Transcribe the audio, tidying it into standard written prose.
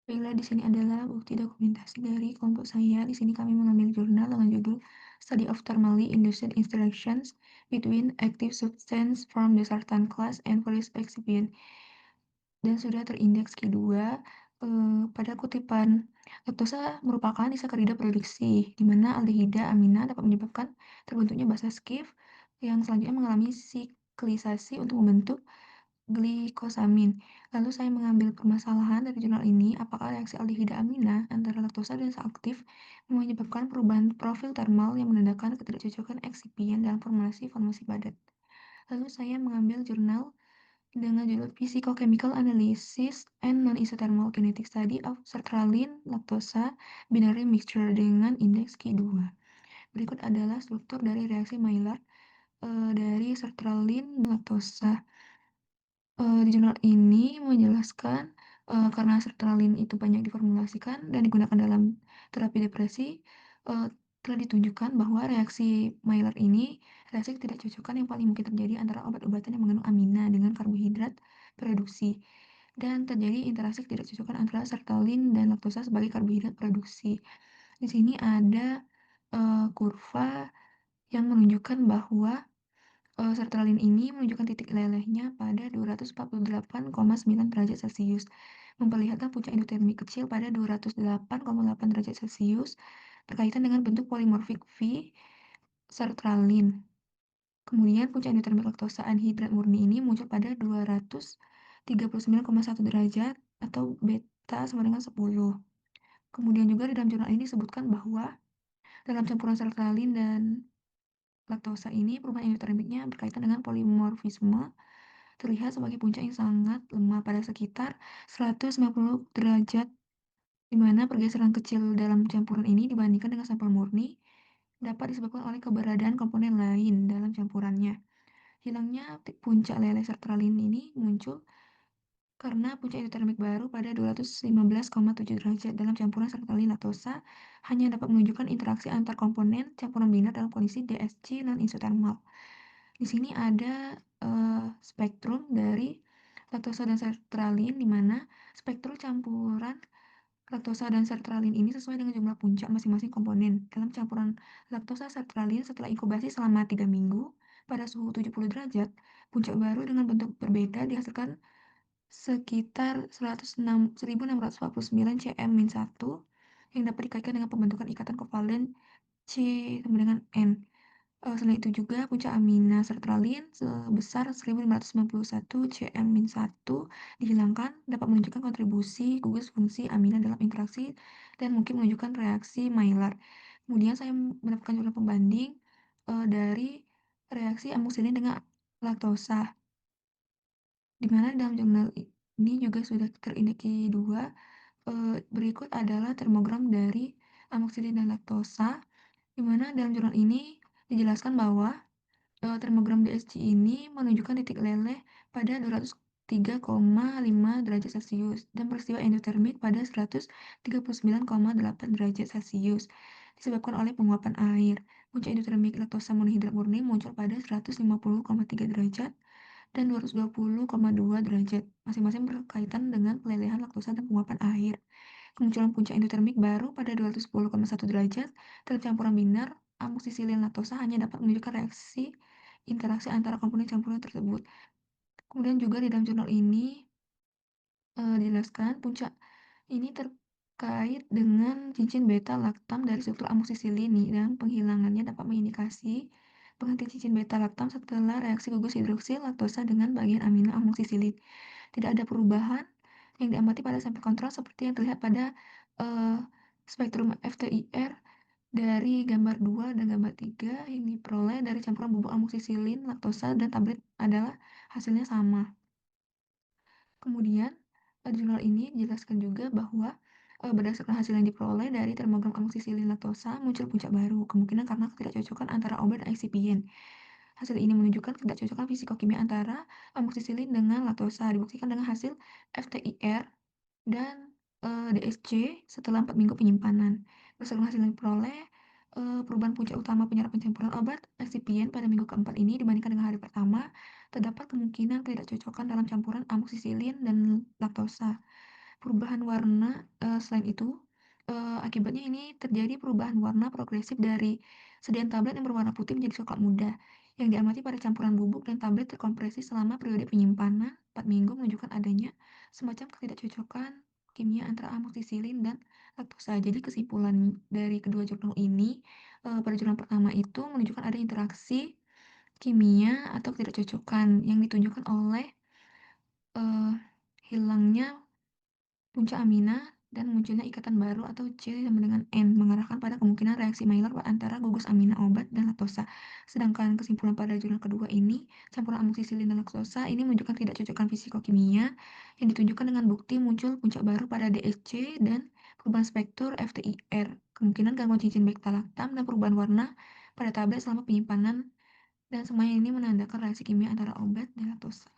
Baiklah, di sini adalah bukti dokumentasi dari kelompok saya. Di sini kami mengambil jurnal dengan judul Study of Thermally Induced Interactions Between Active Substance from the Certain Class and Various Excipient dan sudah terindeks Q2. Pada kutipan, laktosa merupakan disakarida produksi, di mana aldehida amina dapat menyebabkan terbentuknya basa Schiff yang selanjutnya mengalami siklisasi untuk membentuk glikosamin. Lalu saya mengambil permasalahan dari jurnal ini, apakah reaksi aldehida amina antara laktosa dan aktif menyebabkan perubahan profil termal yang menandakan ketidakcocokan eksipien dalam formulasi formulasi padat. Lalu saya mengambil jurnal dengan judul Physicochemical Analysis and Non-Isothermal Kinetic Study of Sertraline Lactosa Binary Mixture dengan indeks Q2. Berikut adalah struktur dari reaksi Maillard dari sertraline lactosa. Di jurnal ini menjelaskan karena sertralin itu banyak diformulasikan dan digunakan dalam terapi depresi, telah ditunjukkan bahwa reaksi Maillard ini reaksi ketidakcocokan yang paling mungkin terjadi antara obat-obatan yang mengandung amina dengan karbohidrat produksi, dan terjadi interaksi ketidakcocokan antara sertralin dan laktosa sebagai karbohidrat produksi. Di sini ada kurva yang menunjukkan bahwa sertralin ini menunjukkan titik lelehnya pada 248,9 derajat Celcius, memperlihatkan puncak endotermik kecil pada 208,8 derajat Celcius berkaitan dengan bentuk polimorfik V sertralin. Kemudian puncak endotermik laktosa anhidrat murni ini muncul pada 239,1 derajat atau beta sama dengan 10. Kemudian juga di dalam jurnal ini disebutkan bahwa dalam campuran sertralin dan laktosa ini perubahan endotermiknya berkaitan dengan polimorfisme terlihat sebagai puncak yang sangat lemah pada sekitar 190 derajat, di mana pergeseran kecil dalam campuran ini dibandingkan dengan sampel murni dapat disebabkan oleh keberadaan komponen lain dalam campurannya. Hilangnya puncak leleh sertralin ini muncul karena puncak endotermik baru pada 215,7 derajat dalam campuran sertralin laktosa hanya dapat menunjukkan interaksi antar komponen campuran binar dalam kondisi DSC non-isothermal. Di sini ada spektrum dari laktosa dan sertralin, di mana spektrum campuran laktosa dan sertralin ini sesuai dengan jumlah puncak masing-masing komponen. Dalam campuran laktosa sertralin setelah inkubasi selama 3 minggu pada suhu 70 derajat, puncak baru dengan bentuk berbeda dihasilkan sekitar 1649 cm-1 yang dapat dikaitkan dengan pembentukan ikatan kovalen C sama dengan N. Selain itu juga puncak amina sertralin sebesar 1591 cm-1 dihilangkan dapat menunjukkan kontribusi gugus fungsi amina dalam interaksi dan mungkin menunjukkan reaksi Maillard. Kemudian saya mendapatkan jurnal pembanding dari reaksi amoxicillin dengan laktosa, di mana dalam jurnal ini juga sudah terindikasi dua. Berikut adalah termogram dari amoxicillin dan laktosa, di mana dalam jurnal ini dijelaskan bahwa termogram DSC ini menunjukkan titik leleh pada 203,5 derajat Celcius dan peristiwa endotermik pada 139,8 derajat Celcius disebabkan oleh penguapan air. Puncak endotermik laktosa monohidrat murni muncul pada 150,3 derajat dan 220,2 derajat, masing-masing berkaitan dengan pelelehan laktosa dan penguapan air. Kemunculan puncak endotermik baru pada 210,1 derajat dalam campuran binar amoxicillin laktosa hanya dapat menunjukkan reaksi interaksi antara komponen campuran tersebut. Kemudian juga di dalam jurnal ini dijelaskan puncak ini terkait dengan cincin beta laktam dari struktur amoxicillin dan penghilangannya dapat mengindikasi penghentian cincin beta laktam setelah reaksi gugus hidroksil laktosa dengan bagian amino amoxicillin. Tidak ada perubahan yang diamati pada sampel kontrol seperti yang terlihat pada spektrum FTIR dari gambar 2 dan gambar 3 yang diperoleh dari campuran bubuk amoxicillin, laktosa, dan tablet adalah hasilnya sama. Kemudian, jurnal ini dijelaskan juga bahwa berdasarkan hasil yang diperoleh dari termogram amoxicillin laktosa muncul puncak baru, kemungkinan karena ketidakcocokan antara obat dan eksipien. Hasil ini menunjukkan ketidakcocokan fisikokimia antara amoxicillin dengan laktosa, dibuktikan dengan hasil FTIR dan DSC setelah 4 minggu penyimpanan. Berdasarkan hasil yang diperoleh, perubahan puncak utama penyerapan campuran obat eksipien pada minggu keempat ini dibandingkan dengan hari pertama, terdapat kemungkinan ketidakcocokan dalam campuran amoxicillin dan laktosa. Perubahan warna, selain itu, akibatnya ini terjadi perubahan warna progresif dari sediaan tablet yang berwarna putih menjadi coklat muda, yang diamati pada campuran bubuk dan tablet terkompresi selama periode penyimpanan 4 minggu menunjukkan adanya semacam ketidakcocokan kimia antara amoksisilin dan laktosa. Jadi kesimpulan dari kedua jurnal ini, pada jurnal pertama itu menunjukkan ada interaksi kimia atau ketidakcocokan yang ditunjukkan oleh, eee, hilangnya puncak amina dan munculnya ikatan baru atau C sama dengan N, mengarahkan pada kemungkinan reaksi Maillard antara gugus amina obat dan laktosa. Sedangkan kesimpulan pada jurnal kedua ini, campuran amoksisilin dan laktosa ini menunjukkan tidak cocokan fisikokimia yang ditunjukkan dengan bukti muncul puncak baru pada DHC dan perubahan spektur FTIR, kemungkinan gangguan cincin beta-laktam dan perubahan warna pada tablet selama penyimpanan dan semuanya ini menandakan reaksi kimia antara obat dan laktosa.